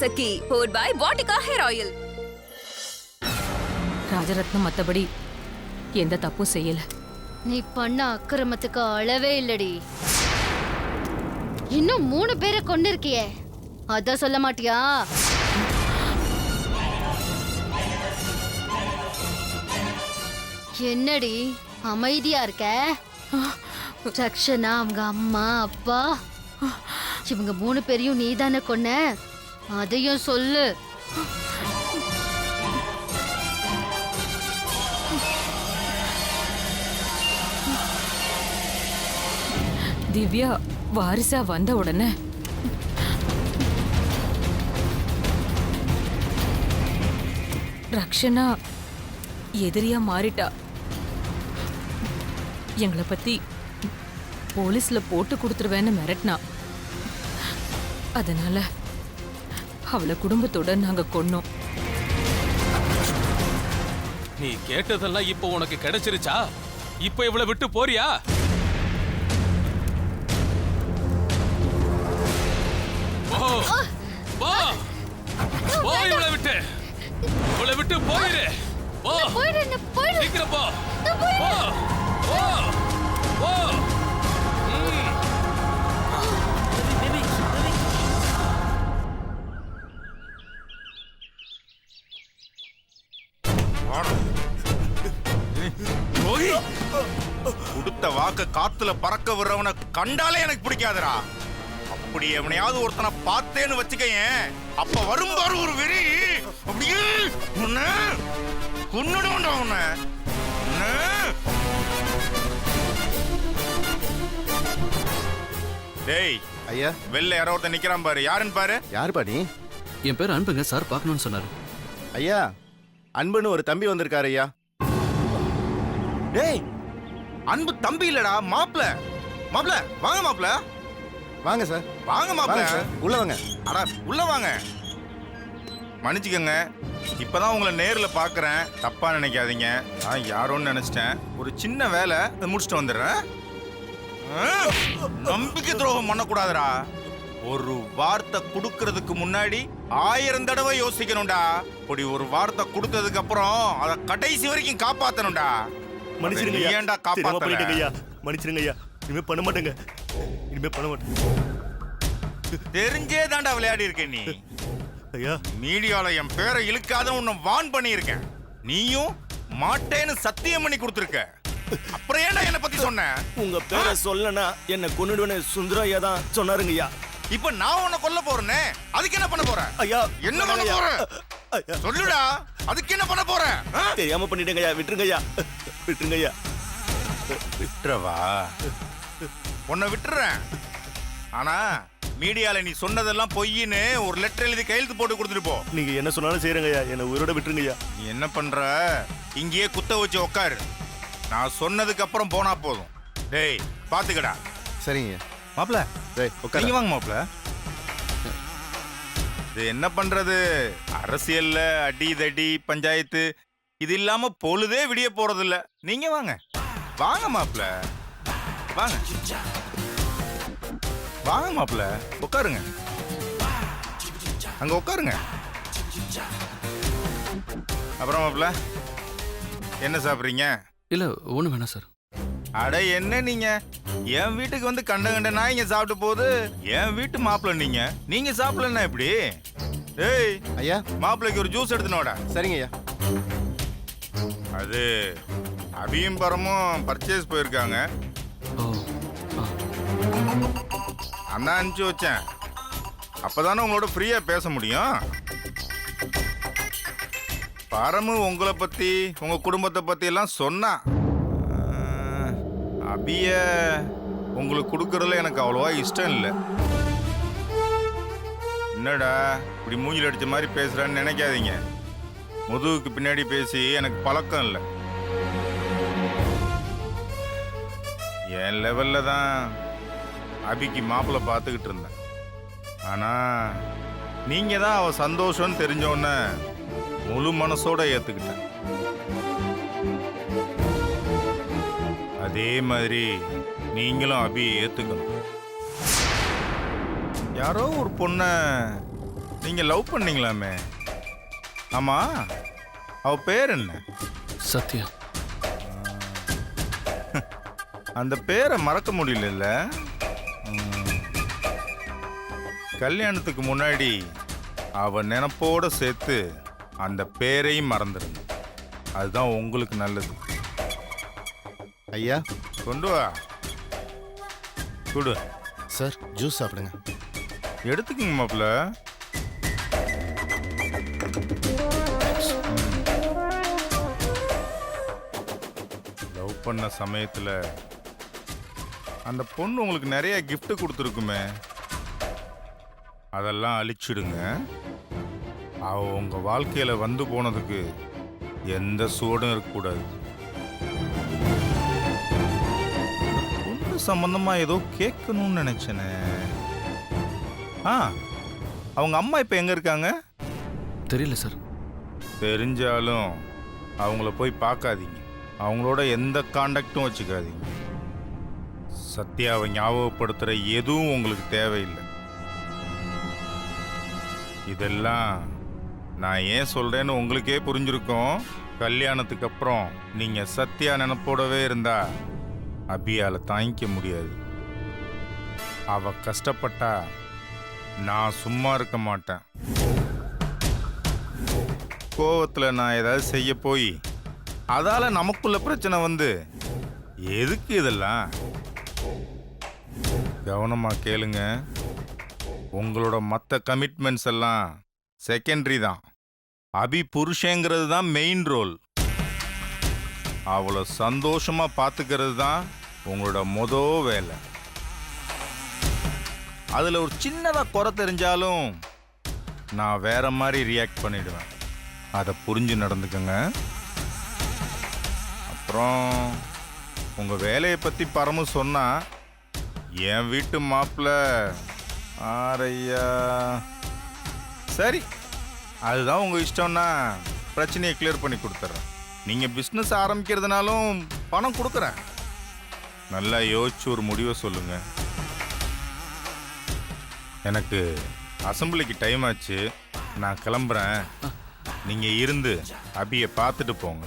கசக்கி போர் பை பாட்டிகா ஹேர் ஆயில். ராஜரத்னம் மத்தபடி எந்த தப்பும் செய்யல. நீ பண்ண அக்கிரமத்துக்கு அளவே இல்லடி. இன்னும் 3 பேரை கொண்டு இருக்கியே, அத சொல்ல மாட்டியா? என்னடி அமைதியா இருக்க? ரக்ஷனா, அவங்க அம்மா அப்பா இவங்க 3 பேரையும் நீதானே கொன்ன, அதையும் சொல்லு. திவ்யா வாரிசா வந்த உடனே ரக்ஷனா எதிரியா மாறிட்டா. எங்களை பத்தி போலீஸ்ல போட்டு கொடுத்துருவேன்னு மிரட்டினா. அதனால அவளை குடும்பத்தோட நாங்க கொன்னோம். நீ கேட்டதெல்லாம் இப்போ உனக்கு கிடைச்சிருச்சா? இப்போ இவளை விட்டு போறியா? இவளை விட்டு போயிரு. சீக்கிரம் போ. கொடுத்த வாக்க காத்துல பறக்க விடுறவனை கண்டாலே எனக்கு பிடிக்காதுடா. அப்படி எவனையாவது ஒருத்தனை பார்த்தேன்னு வச்சுக்கேன், அப்ப வரும் பாரு ஒரு வெறி. அப்படியே உன்னை கொன்னுடுவேன்டா உன்னை. டேய் ஐயா, வெளில யாரோ ஒருத்தன் நிக்கிறான் பாரு. யாருன்னு பாரு. யார் பாடி? என் பேர் அன்புங்க சார், பார்க்கணும்னு சொன்னாரு. ஐயா, அன்புன்னு ஒரு தம்பி வந்திருக்காரு ஐயா. டேய், அன்பு தம்பி இல்லடா, மாப்ள. மாப்ள வாங்க மாப்ள. வாங்க சார். வாங்க மாப்ள. உள்ள வாங்க. அட உள்ள வாங்க. மன்னிச்சுக்கங்க, இப்பதான் உங்களை நேர்ல பாக்குறேன், தப்பா நினைக்காதீங்க. நான் யாரோன்னு நினைச்சிட்டேன். ஒரு சின்ன வேலை முடிச்சுட்டு வந்துடுறேன். நம்பிக்கை துரோகம் பண்ணக்கூடாதுடா. ஒரு வார்த்தை கொடுக்கறதுக்கு முன்னாடி 1000 தடவை யோசிக்கணும்டா. அப்படி ஒரு வார்த்தை கொடுத்ததுக்கு அப்புறம் அதை கடைசி வரைக்கும் காப்பாத்தணும்டா. மன்னிச்சிருங்க, ஏன்டா காப்பாத்தலையா? மன்னிச்சிருங்க ஐயா, இனிமே பண்ண மாட்டேங்க. இனிமே பண்ண மாட்டேங்க. தெரிஞ்சே தாண்டா விளையாடி இருக்க நீ. ஐயா, மீடியால என் பேரை இழுக்காத உன்னை வான் பண்ணியிருக்கேன். நீயும் மாட்டேன்னு சத்தியம் பண்ணி கொடுத்துருக்க. அப்புறம் ஏன்டா என்ன பத்தி சொன்ன? உங்க பேரை சொல்லனா என்ன கொன்னுடுவேன்னு சுந்தரம் ஐயா தான் சொன்னாருங்க ஐயா. இப்ப நான் உன்னை கொல்ல போறேனே, அதுக்கு என்ன பண்ண போற? ஐயா, என்ன பண்ண போற? சொல்லுடா, அதுக்கு என்ன பண்ண போற? தெரியாம பண்ணிட்டேங்க ஐயா, விட்டுருங்க ஐயா, விட்டுருங்க ஐயா. விட்டுறவா? உன்னை விட்டுறேன். ஆனா மீடியால நீ சொன்னதெல்லாம் பொய்ன்னு ஒரு லெட்டர் எழுதி கையெழுத்து போட்டு கொடுத்துட்டு போ. நீங்க என்ன சொன்னாலும் செய்யறங்க ஐயா, என்ன உயிரோட விட்டுருங்க ஐயா. நீ என்ன பண்ற? இங்கேயே குத்த வச்சு உட்காரு. நான் சொன்னதுக்கு அப்புறம் போனா போதும். டேய் பாத்துக்கடா. சரிங்க மாப்ள. டேய் உட்காரு. நீங்க வாங்க மாப்ள. இது என்ன பண்றது? அரசியல்ல அடி தடி பஞ்சாயத்து இது இல்லாம பொழுதே விடிய போறது இல்ல. நீங்க வாங்க. வாங்க மாப்ள, வாங்க வாங்க மாப்ள. உட்காருங்க, அங்க உட்காருங்க. அப்புறம் மாப்ள என்ன சாப்பிடுறீங்க? இல்ல ஒண்ணு வேணாம் சார். அட என்ன நீங்க என் வீட்டுக்கு வந்து கண்ட நான் இங்க சாப்பிட்டு போகுது. என் வீட்டு மாப்பிள்ள நீங்க சாப்பிடலன்னா எப்படி? ஏய் ஐயா, மாப்பிள்ளைக்கு ஒரு ஜூஸ் எடுத்துனோட. சரிங்க ஐயா. அது அபியும் பரமும் பர்ச்சேஸ் போயிருக்காங்க. அண்ணா அனுப்பிச்சு வச்சேன். அப்பதானே உங்களோட ஃப்ரீயா பேச முடியும். பரமு உங்களை பத்தி உங்க குடும்பத்தை பத்தி எல்லாம் சொன்னா. அபிய உங்களுக்கு கொடுக்கறதுல எனக்கு அவ்வளவா இஷ்டம் இல்லை. என்னடா இப்படி மூஞ்சில் அடிச்ச மாதிரி பேசுறான்னு நினைக்காதீங்க. முதுகுக்கு பின்னாடி பேசி எனக்கு பழக்கம் இல்லை. என் லெவல்ல தான் அபிக்கு மாப்பிள்ளை பார்த்துக்கிட்டு இருந்தேன். ஆனா நீங்க தான் அவ சந்தோஷம்னு தெரிஞ்சோன்னே முழு மனசோட ஏத்துக்கிட்டேன். அதே மாதிரி நீங்களும் அபியை ஏத்துக்கணும். யாரோ ஒரு பொண்ணை நீங்க லவ் பண்ணீங்களாமே? ஆமா, அவ பேர் என்ன? சத்யா. அந்த பேரை மறக்க முடியல. கல்யாணத்துக்கு முன்னாடி அவ நினைப்போட சேர்த்து அந்த பேரையும் மறந்துடுங்க. அதுதான் உங்களுக்கு நல்லது. ஐயா கொண்டு வா, கொடு. சார் ஜூஸ் சாப்பிடுங்க. எடுத்துக்கங்க மாப்பிள்ள. லவ் பண்ண சமயத்துல அந்த பொண்ணு உங்களுக்கு நிறைய gift கொடுத்துருக்குமே, அதெல்லாம் அழிச்சிடுங்க. அவ உங்க வாழ்க்கையில வந்து போனதுக்கு எந்த சுவடும் இருக்கக்கூடாது. பொண்ணு சம்பந்தமா ஏதோ கேட்கணும்னு நினைச்சேனே. அவங்க அம்மா இப்ப எங்க இருக்காங்க? தெரியல சார். தெரிஞ்சாலும் அவங்கள போய் பார்க்காதீங்க. அவங்களோட எந்த கான்டாக்டும் வச்சுக்காதீங்க. சத்யாவை ஞாபகப்படுத்துற எதுவும் உங்களுக்கு தேவையில்லை. இதெல்லாம் நான் ஏன் சொல்றேன்னு உங்களுக்கே புரிஞ்சிருக்கும். கல்யாணத்துக்கு அப்புறம் நீங்க சத்யா நினைப்போடவே இருந்தா அபியால தாங்கிக்க முடியாது. அவ கஷ்டப்பட்டா நான் சும்மா இருக்க மாட்டேன். கோவத்துல நான் ஏதாவது செய்ய போய் அதால நமக்குள்ள பிரச்சனை வந்து எதுக்கு இதெல்லாம்? கவனமா கேளுங்க. உங்களோட மற்ற கமிட்மெண்ட்ஸ் எல்லாம் செகண்டரி தான். அபி புருஷங்கிறது தான் மெயின் ரோல். அவளை சந்தோஷமா பார்த்துக்கிறது தான் உங்களோட மொதல் வேலை. அதுல ஒரு சின்னதா குறை தெரிஞ்சாலும் நான் வேற மாதிரி ரியாக்ட் பண்ணிடுவேன். அதை புரிஞ்சு நடந்துக்கங்க. அப்புறம் உங்க வேலையை பத்தி பரமு சொன்னா என் வீட்டு மாப்பிள்ள ஆரையா சரி, அதுதான் உங்க இஷ்டம்னா பிரச்சனையை கிளியர் பண்ணி கொடுத்துட்றேன். நீங்க பிஸ்னஸ் ஆரம்பிக்கிறதுனாலும் பணம் கொடுக்குறேன். நல்லா யோசிச்சு ஒரு முடிவை சொல்லுங்க. எனக்கு அசம்பிளிக்கு டைம் ஆச்சு, நான் கிளம்புறேன். நீங்க இருந்து அபியை பார்த்துட்டு போங்க.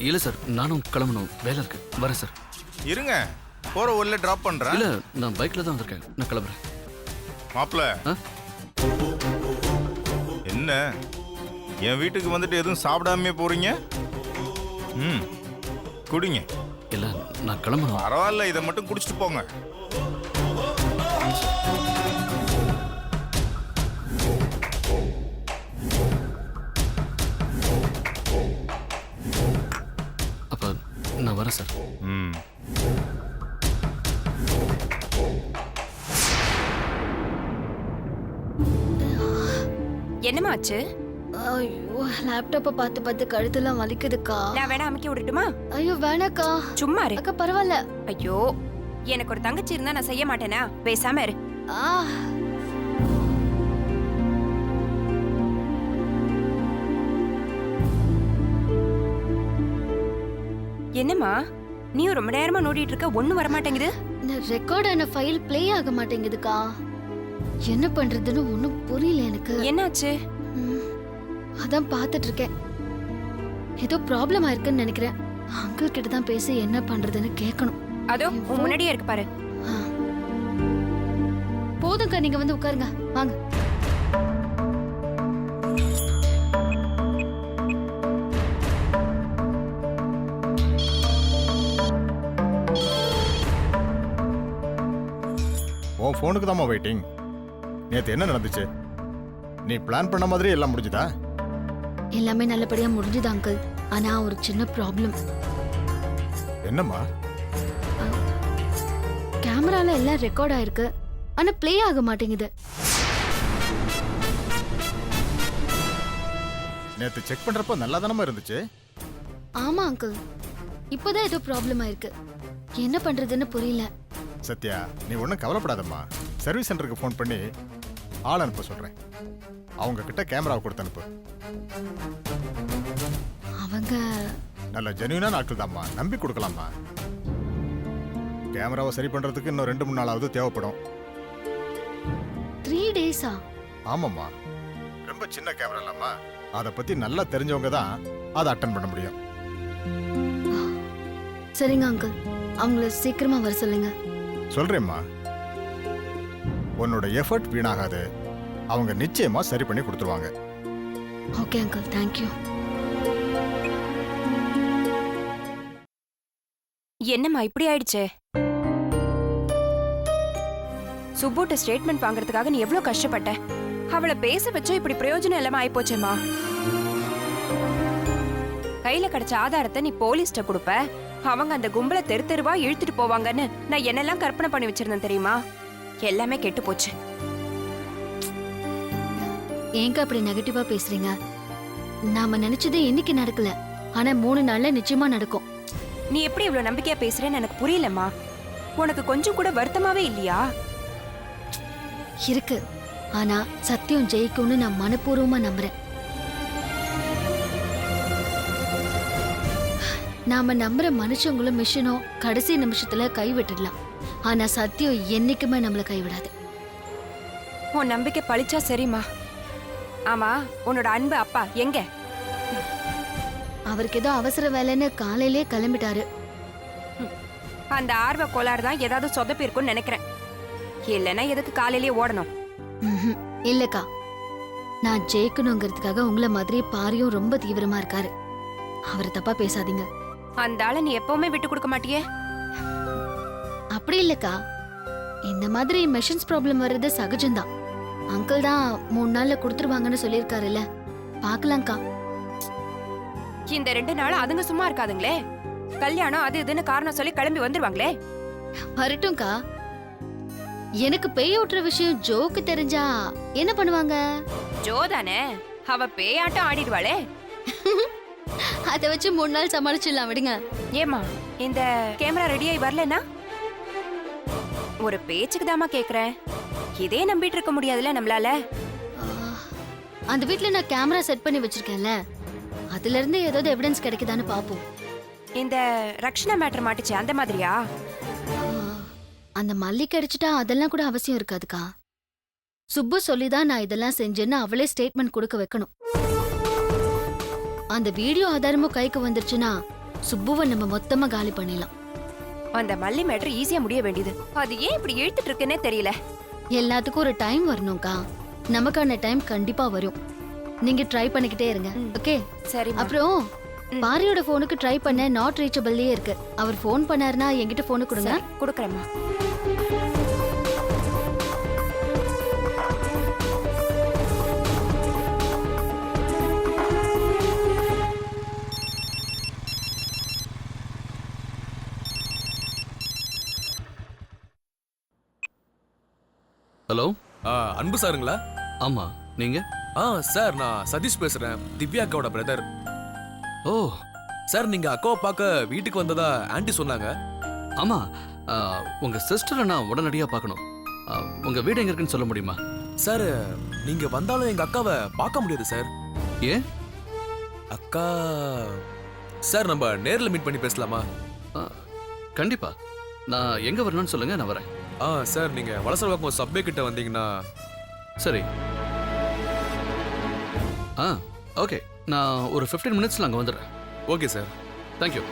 இல்ல சார், நானும் கிளம்பணும், வேலை இருக்கு. வரேன் சார். இருங்க, போற ஊர்ல டிராப் பண்றேன். இல்ல, நான் பைக்ல தான் வந்திருக்கேன். நான் கிளம்புறேன். மாப்பிள்ள, என்ன என் வீட்டுக்கு வந்துட்டு எதுவும் சாப்பிடாமே போறீங்க? குடிங்க. இல்ல, நான் கிளம்பணும். பரவாயில்ல, இதை மட்டும் குடிச்சிட்டு போங்க. அப்ப நான் வரேன் சார். என்னம்மா ஆச்சு? ஐயோ, லேப்டாப்பை பார்த்து பார்த்து கழுத்தெல்லாம் வலிக்குதுக்கா. நான் வேணா அமுக்கி விடட்டுமா? ஐயோ வேணாக்கா. சும்மா இரு. அக்கா பரவாயில்ல. ஐயோ, எனக்கு ஒரு தங்கச்சி இருந்தா நான் செய்ய மாட்டேனா? பேசாம இரு. ஆ என்னம்மா நீயும் ரொம்ப நேரமா நோண்டிட்டு இருக்க, ஒண்ணும் வர மாட்டேங்குது. இந்த ரெக்கார்ட் ஆன ஃபைல் ப்ளே ஆக மாட்டேங்குதுக்கா. என்ன பண்றதுன்னு ஒன்றும் புரியல எனக்கு. என்னாச்சு? அதான் பார்த்துட்டு இருக்கேன். ஏதோ ப்ராப்ளம் ஆயிருக்குன்னு நினைக்கிறேன். அங்கிள் கிட்ட தான் பேசி என்ன பண்றதுன்னு கேட்கணும். அதோ உன் முன்னாடியே இருக்கு பாரு. போதும்க்கா, நீங்க வந்து உட்காருங்க, வாங்க. உன் ஃபோனுக்கு தாம்மா வெயிட்டிங். நேற்று என்ன நடந்துச்சு? நீ பிளான் பண்ண மாதிரி எல்லாம் முடிஞ்சுதா? எல்லாமே நல்லபடியா முடிஞ்சுது அங்கிள். ஆனா ஒரு சின்ன ப்ராப்ளம். என்னம்மா? கேமரால எல்லாம் ரெக்கார்ட் ஆயிருக்கு, ஆனா ப்ளே ஆக மாட்டேங்குது. நேற்று செக் பண்றப்ப நல்லா தானமா இருந்துச்சு. ஆமா அங்கிள், இப்போதான் ஏதோ ப்ராப்ளம் ஆயிருக்கு. என்ன பண்றதுன்னு புரியல. சத்யா, நீ ஒன்றும் கவலைப்படாதம்மா. சர்வீஸ் சென்டருக்கு ஃபோன் பண்ணி ஆள் அனுப்ப சொல்றேன். அவங்க கிட்ட கேமராவை கொடுத்து அனுப்பு. அவங்க நல்ல ஜென்யூனான ஆட்கள் தாம்மா, நம்பி கொடுக்கலாமா. கேமராவை சரி பண்றதுக்கு இன்னும் 2-3 நாளாவது தேவைப்படும். 3 days? ஆமாம்மா, ரொம்ப சின்ன கேமரா இல்லம்மா, அதை பத்தி நல்லா தெரிஞ்சவங்க தான் அதை அட்டன் பண்ண முடியும். சரிங்க அங்கிள், அவங்கள சீக்கிரமா வர சொல்லுங்க. சொல்றேம்மா, உன்னோட எஃபர்ட் வீணாகாது. அவங்க நிச்சயமா சரி பண்ணி கொடுத்துருவாங்க. Okay uncle, thank you. என்னம்மா இப்படி ஆயிடுச்சே? சுப்புட்ட ஸ்டேட்மெண்ட் வாங்குறதுக்காக நீ எவ்வளவு கஷ்டப்பட்ட. அவளை பேச வச்சா இப்படி பிரயோஜனம் இல்லாம ஆயிப்போச்சேம்மா. கையில கிடைச்ச ஆதாரத்தை நீ போலீஸ்ட கொடுப்ப, அவங்க அந்த கும்பலை தெரு தெருவா இழுத்துட்டு போவாங்கன்னு நான் என்னெல்லாம் கற்பனை பண்ணி வச்சிருந்தேன் தெரியுமா? எல்லாமே கெட்டு போச்சு. ஏங்க அப்படி நெகட்டிவா பேசுறீங்க? நாம நினைச்சது இன்னைக்கு நடக்கல, ஆனா 3 நாள்ல நிச்சயமா நடக்கும். நீ எப்படி இவ்வளவு நம்பிக்கையா பேசுறேன்னு எனக்கு புரியலம்மா. உனக்கு கொஞ்சம் கூட வருத்தமாவே இல்லையா? இருக்கு, ஆனா சத்தியம் ஜெயிக்கும்னு நான் மனப்பூர்வமா நம்புறேன். நாம நம்புற மனுஷங்களும் மிஷினும் கடைசி நிமிஷத்துல கைவிட்டுடலாம், ஆனா சத்தியம் என்னைக்குமே நம்மள கைவிடாது. உன் நம்பிக்கை பழிச்சா சரிம்மா. ஆமா, உன்னோட அன்பு அப்பா எங்க? அவருக்கு ஏதோ அவசர வேலைன்னு காலையிலே கிளம்பிட்டாரு. அந்த ஆர்வ கோளாறு தான் ஏதாவது சொதப்பி இருக்கும்னு நினைக்கிறேன். இல்லைன்னா எதுக்கு காலையிலேயே ஓடணும்? ம்ஹும். இல்லக்கா, நான் ஜெயிக்கணுங்கிறதுக்காக உங்களை மாதிரி பாரியும் ரொம்ப தீவிரமா இருக்காரு. அவரை தப்பா பேசாதீங்க. அந்த ஆளை நீ எப்பவுமே விட்டு கொடுக்க மாட்டியே. அப்படி இல்லக்கா, இந்த மாதிரி மெஷின்ஸ் ப்ராப்ளம் வர்றது சகஜம்தான். அங்கிள் தான் 3 நாள்ல கொடுத்துருவாங்கன்னு சொல்லியிருக்காருல்ல, பாக்கலாம்க்கா. இந்த 2 நாள் அதுங்க சும்மா இருக்காதுங்களே. கல்யாணம் அது இதுன்னு காரணம் சொல்லி கிளம்பி வந்துருவாங்களே. வரட்டும்க்கா. எனக்கு பேய் ஓட்டுற விஷயம் ஜோக்கு தெரிஞ்சா என்ன பண்ணுவாங்க? ஜோதானே, அவ பேயாட்டம் ஆடிடுவாளே. அதை வச்சு 3 நாள் சமாளிச்சிடலாம், விடுங்க. ஏமா, இந்த கேமரா ரெடியாகி வரலனா? ஒரு பேச்சுக்கு தாமா கேக்குறேன். இதே நம்பிட்டு இருக்க முடியாதுல்ல நம்மளால. அந்த வீட்ல நான் கேமரா செட் பண்ணி வச்சிருக்கேன்ல, அதுல இருந்து ஏதாவது எவிடன்ஸ் கிடைக்குதான்னு பாப்போம். இந்த ரக்ஷனா மேட்டர் மாட்டுச்சு அந்த மாதிரியா? அந்த மல்லி கிடைச்சிட்டா அதெல்லாம் கூட அவசியம் இருக்காதுக்கா. சுப்பு சொல்லிதான் நான் இதெல்லாம் செஞ்சேன்னு அவளே ஸ்டேட்மெண்ட் கொடுக்க வைக்கணும். அந்த வீடியோ ஆதாரமும் கைக்கு வந்துருச்சுன்னா சுப்புவை நம்ம மொத்தமா காலி பண்ணிடலாம். அந்த மல்லி மேட்டர் ஈஸியா முடிய வேண்டியது. அது ஏன் இப்படி இழுத்துட்டு இருக்குன்னே தெரியல. எல்லாத்துக்கும் ஒரு டைம் வரணும்க்கா. நமக்கான டைம் கண்டிப்பா வரும். நீங்க ட்ரை பண்ணிக்கிட்டே இருங்க, ஓகே? சரி. அப்புறம் பாரியோட போனுக்கு ட்ரை பண்ண நாட் ரீச்சபிள்லயே இருக்கு. அவர் ஃபோன் பண்ணாருன்னா என்கிட்ட போனு கொடுங்க. கொடுக்கறேம்மா. ஹலோ, அன்பு சாருங்களா? ஆமா, நீங்க? சார், நான் சதீஷ் பேசுறேன், திவ்யா அக்காவோட பிரதர். ஓ சார், நீங்க அக்காவை பார்க்க வீட்டுக்கு வந்ததா ஆண்டி சொன்னாங்க. ஆமா, உங்க சிஸ்டரை நான் உடனடியாக பார்க்கணும். உங்க வீடு எங்க இருக்குன்னு சொல்ல முடியுமா? சார், நீங்க வந்தாலும் எங்க அக்காவை பார்க்க முடியாது சார். ஏன்? அக்கா சார், நம்ம நேர்ல மீட் பண்ணி பேசலாமா? கண்டிப்பா. நான் எங்க வரணும்னு சொல்லுங்க, நான் வரேன். சார், நீங்க வலசரவாக்கம் சப்வே கிட்ட வந்தீங்கன்னா. சரி. ஓகே, நான் ஒரு 15 மினிட்ஸ்ல அங்கே வந்துடுறேன். Okay sir. தேங்க்யூ.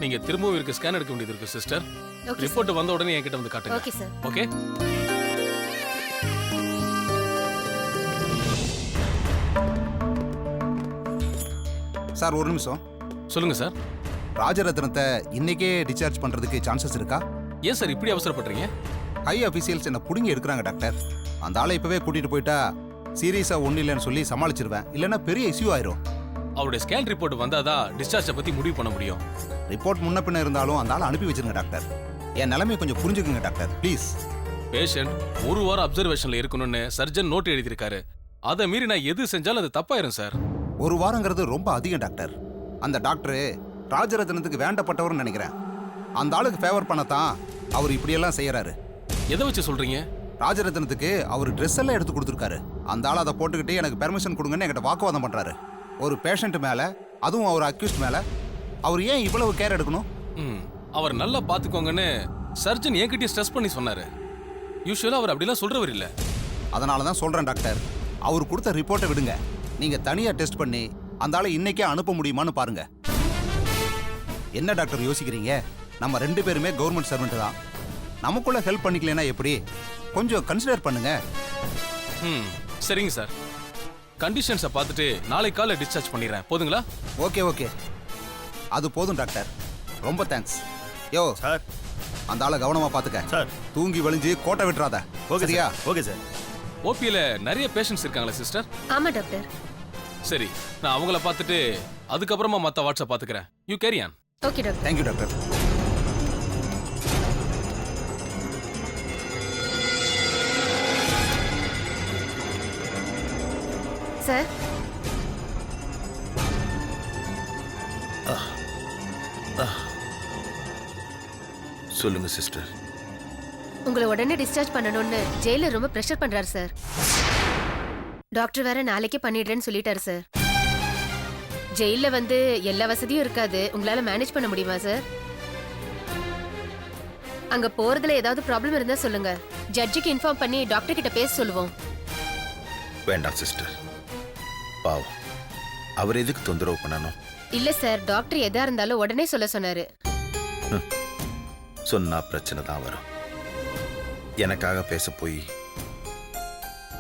நீங்க திரும்பவும் இருக்கு ஸ்கேன் எடுக்க வேண்டியது இருக்கு சிஸ்டர். ரிப்போர்ட் வந்த உடனே என்கிட்ட வந்து காட்டுங்க. Okay sir. ஓகே. சார், ஒரு நிமிஷம். சொல்லுங்க சார். ராஜரத்னத்தை இன்னைக்கே டிஸ்சார்ஜ் பண்றதுக்கு சான்சஸ் இருக்கா? ஏன் சார் இப்படி அவசரப்படுறீங்க? ஹை அஃபீஷியல்ஸ் என்ன புடுங்கி எடுக்கிறாங்க டாக்டர். அந்த ஆளை இப்பவே கூட்டிட்டு போயிட்டா சீரியஸா ஒன்றும் இல்லைன்னு சொல்லி சமாளிச்சிருவேன், இல்லைன்னா பெரிய இஷ்யூ ஆயிரும். அவருடைய ஸ்கேன் ரிப்போர்ட் வந்தாதான் டிஸ்சார்ஜை பத்தி முடிவு பண்ண முடியும். ரிப்போர்ட் முன்ன பின்ன இருந்தாலும் அந்த ஆளை அனுப்பி வச்சிருங்க டாக்டர். என் நிலைமை கொஞ்சம் புரிஞ்சுக்குங்க டாக்டர், ப்ளீஸ். பேஷண்ட் 1 வாரம் அப்சர்வேஷன்ல இருக்கணும்னு சர்ஜன் நோட் எழுதியிருக்காரு. அதை மீறி நான் எது செஞ்சாலும் அது தப்பாயிரும் சார். 1 வாரங்கிறது ரொம்ப அதிகம் டாக்டர். அந்த டாக்டரு ராஜரத்னத்துக்கு வேண்டப்பட்டவர்னு நினைக்கிறேன். அந்த ஆளுக்கு ஃபேவர் பண்ணத்தான் அவர் இப்படியெல்லாம் செய்யறாரு. எதை வச்சு சொல்றீங்க? ராஜரத்னத்துக்கு அவர் ட்ரெஸ் எல்லாம் எடுத்து கொடுத்துருக்காரு. அந்த ஆள் அதை போட்டுக்கிட்டு எனக்கு பெர்மிஷன் கொடுங்கன்னு என்கிட்ட வாக்குவாதம் பண்றாரு. ஒரு பேஷண்ட் மேல, அதுவும் அவர் அக்யூஸ்ட் மேல அவர் ஏன் இவ்வளவு கேர் எடுக்கணும்? அவர் நல்லா பாத்துக்கோங்கன்னு சர்ஜன் என்கிட்ட ஸ்ட்ரெஸ் பண்ணி சொன்னாரு. யூசுவலா அவர் அப்படிலாம் சொல்றவர் இல்ல. அதனால தான் சொல்றேன் டாக்டர், அவர் கொடுத்த ரிப்போர்ட்டை விடுங்க. நீங்க தனியா டெஸ்ட் பண்ணி அந்த ஆளை இன்னைக்கே அனுப்ப முடியுமான்னு பாருங்க. என்ன டாக்டர் யோசிக்கிறீங்க? நம்ம 2 பேருமே கவர்மெண்ட் சர்வெண்ட் தான். நமக்குள்ள ஹெல்ப் பண்ணிக்கலனா எப்படி? கொஞ்சம் கன்சிடர் பண்ணுங்க. சரிங்க சார், கண்டிஷன்ஸை பார்த்துட்டு நாளை காலை டிஸ்சார்ஜ் பண்ணிடுறேன். போதுங்களா? ஓகே ஓகே, அது போதும் டாக்டர். ரொம்ப தேங்க்ஸ். யோ சார், அந்த ஆளை கவனமா பாத்துக்க சார். தூங்கி வலிஞ்சு கோட்டை விட்டுறாத. ஓகேயா? Okay sir. ஓபியில நிறைய பேஷண்ட்ஸ் இருக்காங்களா சிஸ்டர்? ஆமா டாக்டர். சரி, நான் அவங்கள பார்த்துட்டு அதுக்கப்புறமா மற்ற வாட்ஸ்அப் பார்த்துக்கிறேன். You carry on. Okay doctor. Thank you doctor. Sir, சொல்லுங்க சிஸ்டர். உங்களை உடனே டிஸ்சார்ஜ் பண்ணணும்னு ஜெயிலர் ரொம்ப பிரஷர் பண்றாரு சார். டாக்டர் வேற நாளைக்கே பண்ணிடுறேன்னு சொல்லிட்டாரு சார். ஜெயில வந்து எல்லா வசதியும் இருக்காது. உங்களால மேனேஜ் பண்ண முடியுமா சார்? அங்க போறதுல ஏதாவது ப்ராப்ளம் இருந்தா சொல்லுங்க. ஜட்ஜுக்கு இன்ஃபார்ம் பண்ணி டாக்டர் கிட்ட பேச சொல்லுவோம். வேண்டாம் சிஸ்டர், பாவம். அவர் எதுக்கு தொந்தரவு பண்ணணும்? இல்ல சார், டாக்டர் எதா இருந்தாலும் உடனே சொல்ல சொன்னாரு. சொன்னா பிரச்சனை தான் வரும். எனக்காக பேச போய்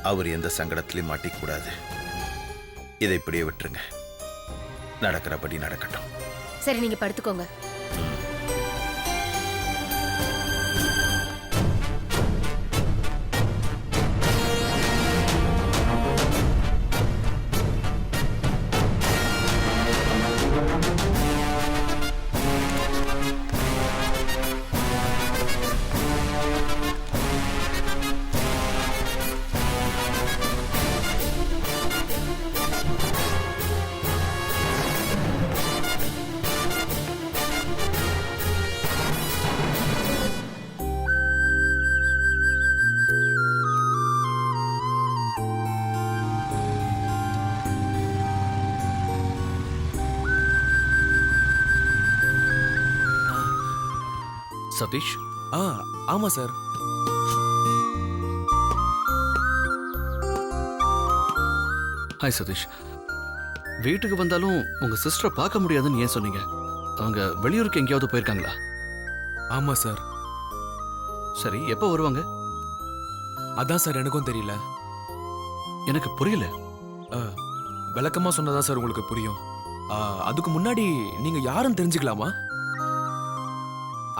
அவர் எந்த சங்கடத்திலையும் மாட்டிக்கூடாது. இதை இப்படியே விட்டுருங்க. நடக்கிறபடி நடக்கட்டும். சரி, நீங்க படுத்துக்கோங்க. சதீஷ். ஆமா சார். ஹாய் சதீஷ். வீட்டுக்கு வந்தாலும் உங்க சிஸ்டரை பார்க்க முடியாதுன்னு ஏன் சொன்னீங்க? அவங்க வெளியூருக்கு எங்கேயாவது போயிருக்காங்களா? ஆமா சார். சரி, எப்போ வருவாங்க? அதான் சார் எனக்கும் தெரியல. எனக்கு புரியல. விளக்கமா சொன்னதா சார் உங்களுக்கு புரியும். அதுக்கு முன்னாடி நீங்க யாருன்னு தெரிஞ்சுக்கலாமா?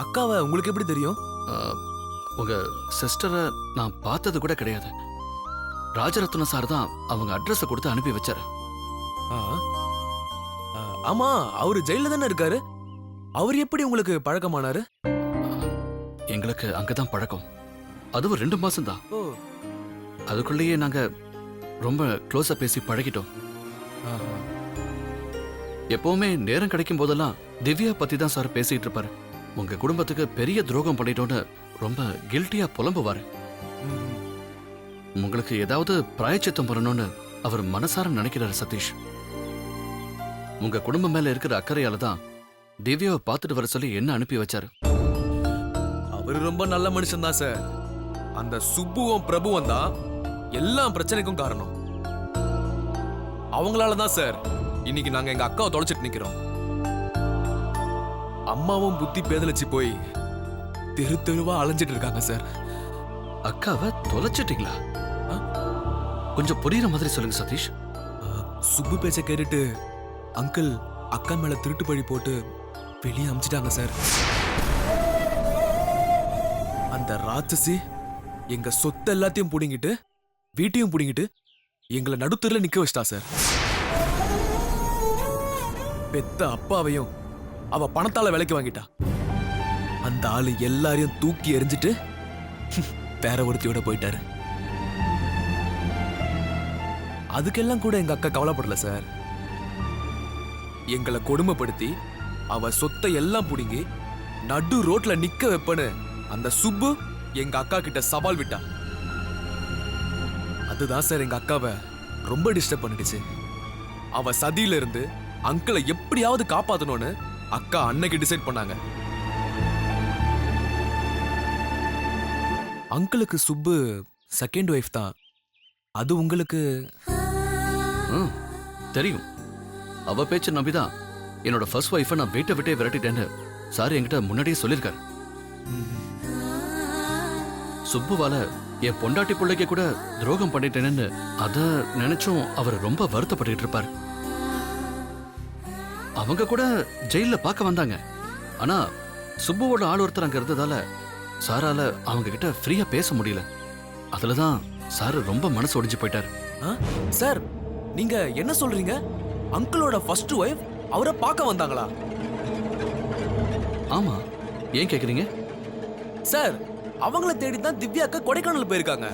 அக்காவை உங்களுக்கு எப்படி தெரியும்? உங்க சிஸ்டரை நான் பார்த்தது கூட கிடையாது. ராஜரத்ன சார் தான் அவங்க அட்ரஸை கொடுத்து அனுப்பி வச்சாரு. ஆமா, அவரு ஜெயில தானே இருக்காரு. அவர் எப்படி உங்களுக்கு பழக்கமானாரு? எங்களுக்கு அங்கதான் பழக்கம். அதுவும் 2 மாசம் தான். அதுக்குள்ளேயே நாங்க ரொம்ப க்ளோஸா பேசி பழகிட்டோம். எப்பவுமே நேரம் கிடைக்கும் போதெல்லாம் திவ்யா பத்தி தான் சார் பேசிட்டு இருப்பாரு. உங்க குடும்பத்துக்கு பெரிய துரோகம் பண்ணிட்டோன்னு ரொம்ப கில்ட்டியா புலம்புவாரு. உங்களுக்கு ஏதாவது பிராயச்சித்தம் பண்ணணும்னு அவர் மனசார நினைக்கிறாரு சதீஷ். உங்க குடும்பம் மேல இருக்கிற அக்கறையால தான் திவ்யாவை பார்த்துட்டு வர சொல்லி என்ன அனுப்பி வச்சாரு. அவரு ரொம்ப நல்ல மனுஷன் தான் சார். அந்த சுப்புவும் பிரபுவும் தான் எல்லா பிரச்சனைக்கும் காரணம். அவங்களால தான் சார் இன்னைக்கு நாங்க எங்க அக்காவை தொலைச்சிட்டு நிக்கிறோம். அம்மாவும் புத்தி பேதலிச்சு போய் தெரு தெருவா அலைஞ்சிட்டு இருக்காங்க சார். அக்காவை தொலைச்சிட்டீங்களா? கொஞ்சம் புரியுற மாதிரி சொல்லுங்க சதீஷ். சுப்பு பேச்ச கேட்டுட்டு அங்கிள் அக்கா மேல திருட்டு பழி போட்டு வெளியே அமிச்சிட்டாங்க சார். அந்த ராட்சசி எங்க சொத்து எல்லாத்தையும் புடிங்கிட்டு வீட்டையும் புடிங்கிட்டு எங்களை நடுத்தூர்ல நிக்க வச்சிட்டா சார். பெத்த அப்பாவையும் அவ பணத்தால விலைக்கு வாங்கிட்டா. அந்த ஆளு எல்லாரையும் தூக்கி எறிஞ்சிட்டு வேற ஒருத்தியோட போயிட்டாரு. அதுக்கெல்லாம் கூட எங்க அக்கா கவலைப்படல சார். எங்களை கொடுமைப்படுத்தி அவ சொத்தை எல்லாம் புடுங்கி நடு ரோட்ல நிக்க வைப்பன்னு அந்த சுப்பு எங்க அக்கா கிட்ட சவால் விட்டா. அதுதான் சார் எங்க அக்காவை ரொம்ப டிஸ்டர்ப் பண்ணிடுச்சு. அவ சதியில இருந்து அங்கிளை எப்படியாவது காப்பாத்தணும்னு அக்கா அன்னைக்கு டிசைட் பண்ணாங்க. அங்கிளுக்கு சுப்பு செகண்ட் ஒய்ஃப் தான். அது உங்களுக்கு தெரியும். அவ பேச்ச நம்பிதான் என்னோட ஃபர்ஸ்ட் ஒய்ஃபை நான் வீட்டை விட்டே விரட்டிட்டேன்னு சார் என்கிட்ட முன்னாடியே சொல்லியிருக்காரு. சுப்புவால என் பொண்டாட்டி பிள்ளைக்கு கூட துரோகம் பண்ணிட்டேன்னு அத நினைச்சும் அவர் ரொம்ப வருத்தப்பட்டு இருப்பார். அவங்க கூட ஜெயில பார்க்க வந்தாங்க. ஆனா சுப்புவோட ஆள் ஒருத்தர் அங்க இருந்ததால சாரால அவங்க கிட்ட ஃப்ரீயா பேச முடியல. அதுலதான் சார் ரொம்ப மனசு ஒடிஞ்சு போயிட்டாரு. சார் நீங்க என்ன சொல்றீங்க? அங்கிளோட ஃபர்ஸ்ட் ஒய்ஃப் அவரை பார்க்க வந்தாங்களா? ஆமா, ஏன் கேக்குறீங்க? சார் அவங்கள தேடி தான் திவ்யா அக்கா கொடைக்கானல் போயிருக்காங்க.